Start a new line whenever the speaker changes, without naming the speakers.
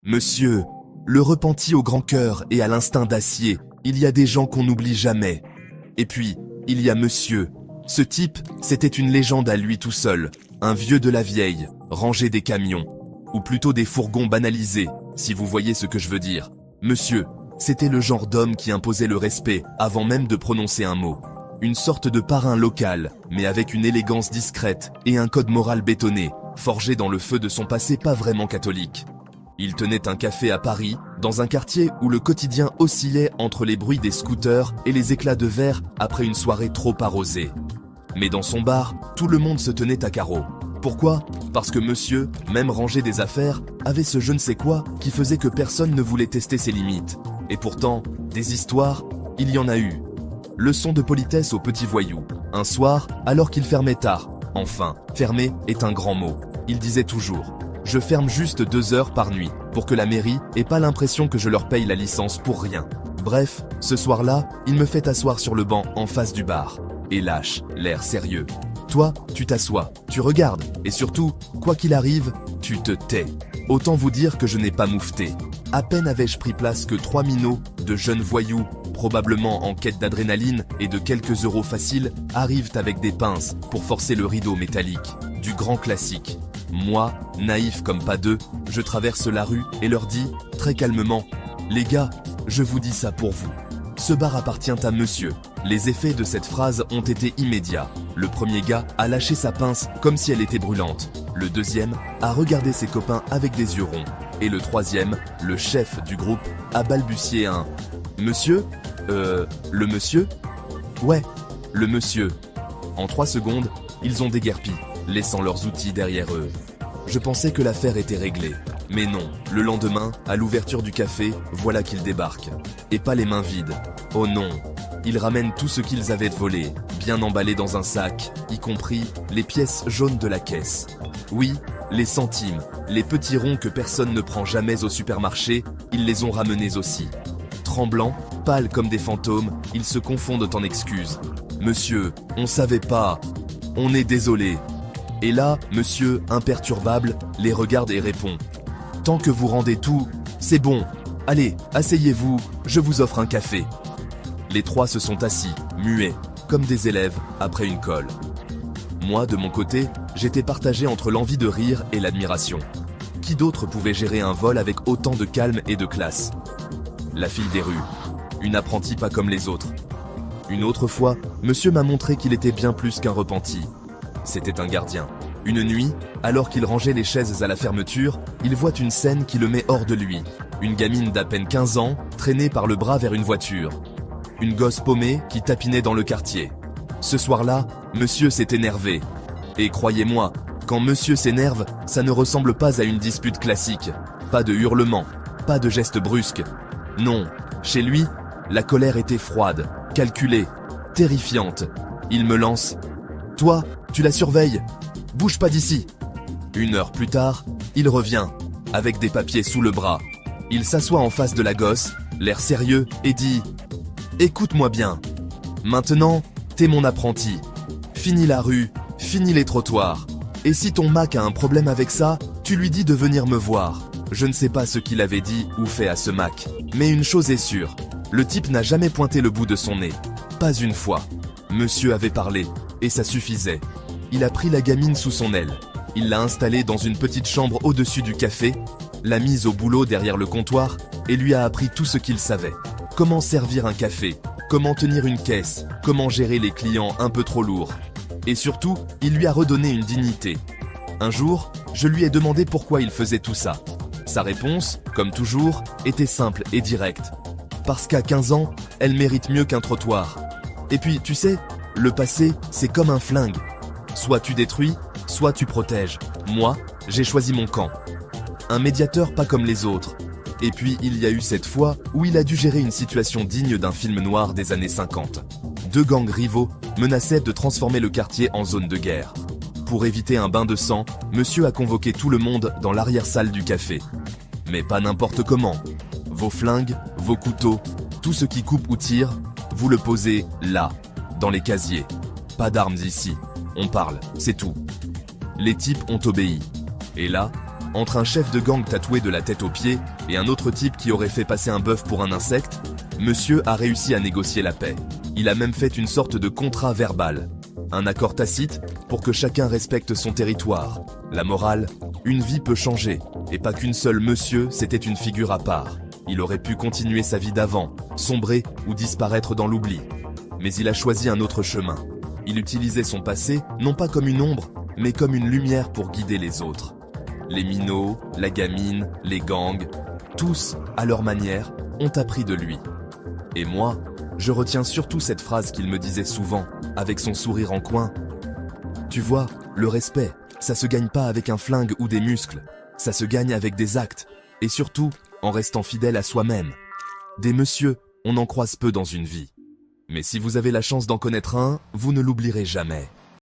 Monsieur, le repenti au grand cœur et à l'instinct d'acier, il y a des gens qu'on n'oublie jamais. Et puis, il y a monsieur. Ce type, c'était une légende à lui tout seul, un vieux de la vieille, rangé des camions, ou plutôt des fourgons banalisés, si vous voyez ce que je veux dire. Monsieur, c'était le genre d'homme qui imposait le respect avant même de prononcer un mot. Une sorte de parrain local, mais avec une élégance discrète et un code moral bétonné, forgé dans le feu de son passé pas vraiment catholique. Il tenait un café à Paris, dans un quartier où le quotidien oscillait entre les bruits des scooters et les éclats de verre après une soirée trop arrosée. Mais dans son bar, tout le monde se tenait à carreau. Pourquoi ? Parce que monsieur, même rangé des affaires, avait ce je ne sais quoi qui faisait que personne ne voulait tester ses limites. Et pourtant, des histoires, il y en a eu. Leçon de politesse aux petits voyous. Un soir, alors qu'il fermait tard. Enfin, fermer est un grand mot. Il disait toujours « Je ferme juste 2 heures par nuit, pour que la mairie ait pas l'impression que je leur paye la licence pour rien. » Bref, ce soir-là, il me fait asseoir sur le banc en face du bar. Et lâche, l'air sérieux. Toi, tu t'assois, tu regardes, et surtout, quoi qu'il arrive, tu te tais. Autant vous dire que je n'ai pas moufté. À peine avais-je pris place que 3 minots, de jeunes voyous, probablement en quête d'adrénaline et de quelques euros faciles, arrivent avec des pinces pour forcer le rideau métallique. Du grand classique. Moi, naïf comme pas deux, je traverse la rue et leur dis, très calmement, « Les gars, je vous dis ça pour vous. Ce bar appartient à monsieur. » Les effets de cette phrase ont été immédiats. Le premier gars a lâché sa pince comme si elle était brûlante. Le deuxième a regardé ses copains avec des yeux ronds. Et le troisième, le chef du groupe, a balbutié un « Monsieur ? Le monsieur ? » « Ouais, le monsieur. » En 3 secondes, ils ont déguerpi, laissant leurs outils derrière eux. Je pensais que l'affaire était réglée. Mais non, le lendemain, à l'ouverture du café, voilà qu'ils débarquent. Et pas les mains vides. Oh non, ils ramènent tout ce qu'ils avaient volé, bien emballé dans un sac, y compris les pièces jaunes de la caisse. Oui, les centimes, les petits ronds que personne ne prend jamais au supermarché, ils les ont ramenés aussi. Tremblants, pâles comme des fantômes, ils se confondent en excuses. « Monsieur, on savait pas. On est désolé. » Et là, monsieur, imperturbable, les regarde et répond « Tant que vous rendez tout, c'est bon. Allez, asseyez-vous, je vous offre un café. » Les 3 se sont assis, muets, comme des élèves, après une colle. Moi, de mon côté, j'étais partagé entre l'envie de rire et l'admiration. Qui d'autre pouvait gérer un vol avec autant de calme et de classe ? La fille des rues. Une apprentie pas comme les autres. Une autre fois, monsieur m'a montré qu'il était bien plus qu'un repenti. C'était un gardien. Une nuit, alors qu'il rangeait les chaises à la fermeture, il voit une scène qui le met hors de lui. Une gamine d'à peine 15 ans, traînée par le bras vers une voiture. Une gosse paumée qui tapinait dans le quartier. Ce soir-là, monsieur s'est énervé. Et croyez-moi, quand monsieur s'énerve, ça ne ressemble pas à une dispute classique. Pas de hurlements, pas de gestes brusques. Non, chez lui, la colère était froide, calculée, terrifiante. Il me lance « Toi, tu la surveilles. Bouge pas d'ici. » 1 heure plus tard, il revient, avec des papiers sous le bras. Il s'assoit en face de la gosse, l'air sérieux, et dit « Écoute-moi bien. Maintenant, t'es mon apprenti. Fini la rue, fini les trottoirs. Et si ton Mac a un problème avec ça, tu lui dis de venir me voir. » Je ne sais pas ce qu'il avait dit ou fait à ce Mac. Mais une chose est sûre, le type n'a jamais pointé le bout de son nez. Pas une fois. Monsieur avait parlé, et ça suffisait. Il a pris la gamine sous son aile. Il l'a installée dans une petite chambre au-dessus du café, l'a mise au boulot derrière le comptoir, et lui a appris tout ce qu'il savait. Comment servir un café, comment tenir une caisse, comment gérer les clients un peu trop lourds. Et surtout, il lui a redonné une dignité. Un jour, je lui ai demandé pourquoi il faisait tout ça. Sa réponse, comme toujours, était simple et directe. Parce qu'à 15 ans, elle mérite mieux qu'un trottoir. Et puis, tu sais, le passé, c'est comme un flingue. Soit tu détruis, soit tu protèges. Moi, j'ai choisi mon camp. Un médiateur pas comme les autres. Et puis, il y a eu cette fois où il a dû gérer une situation digne d'un film noir des années 50. 2 gangs rivaux menaçaient de transformer le quartier en zone de guerre. Pour éviter un bain de sang, monsieur a convoqué tout le monde dans l'arrière-salle du café. Mais pas n'importe comment. Vos flingues, vos couteaux, tout ce qui coupe ou tire, vous le posez là, dans les casiers. Pas d'armes ici. On parle, c'est tout. Les types ont obéi. Et là, Entre un chef de gang tatoué de la tête aux pieds et un autre type qui aurait fait passer un bœuf pour un insecte, monsieur a réussi à négocier la paix. Il a même fait une sorte de contrat verbal. Un accord tacite pour que chacun respecte son territoire. La morale, une vie peut changer, et pas qu'une seule monsieur, c'était une figure à part. Il aurait pu continuer sa vie d'avant, sombrer ou disparaître dans l'oubli. Mais il a choisi un autre chemin. Il utilisait son passé, non pas comme une ombre, mais comme une lumière pour guider les autres. Les minots, la gamine, les gangs, tous, à leur manière, ont appris de lui. Et moi, je retiens surtout cette phrase qu'il me disait souvent, avec son sourire en coin. Tu vois, le respect, ça se gagne pas avec un flingue ou des muscles, ça se gagne avec des actes, et surtout, en restant fidèle à soi-même. Des messieurs, on en croise peu dans une vie. Mais si vous avez la chance d'en connaître un, vous ne l'oublierez jamais.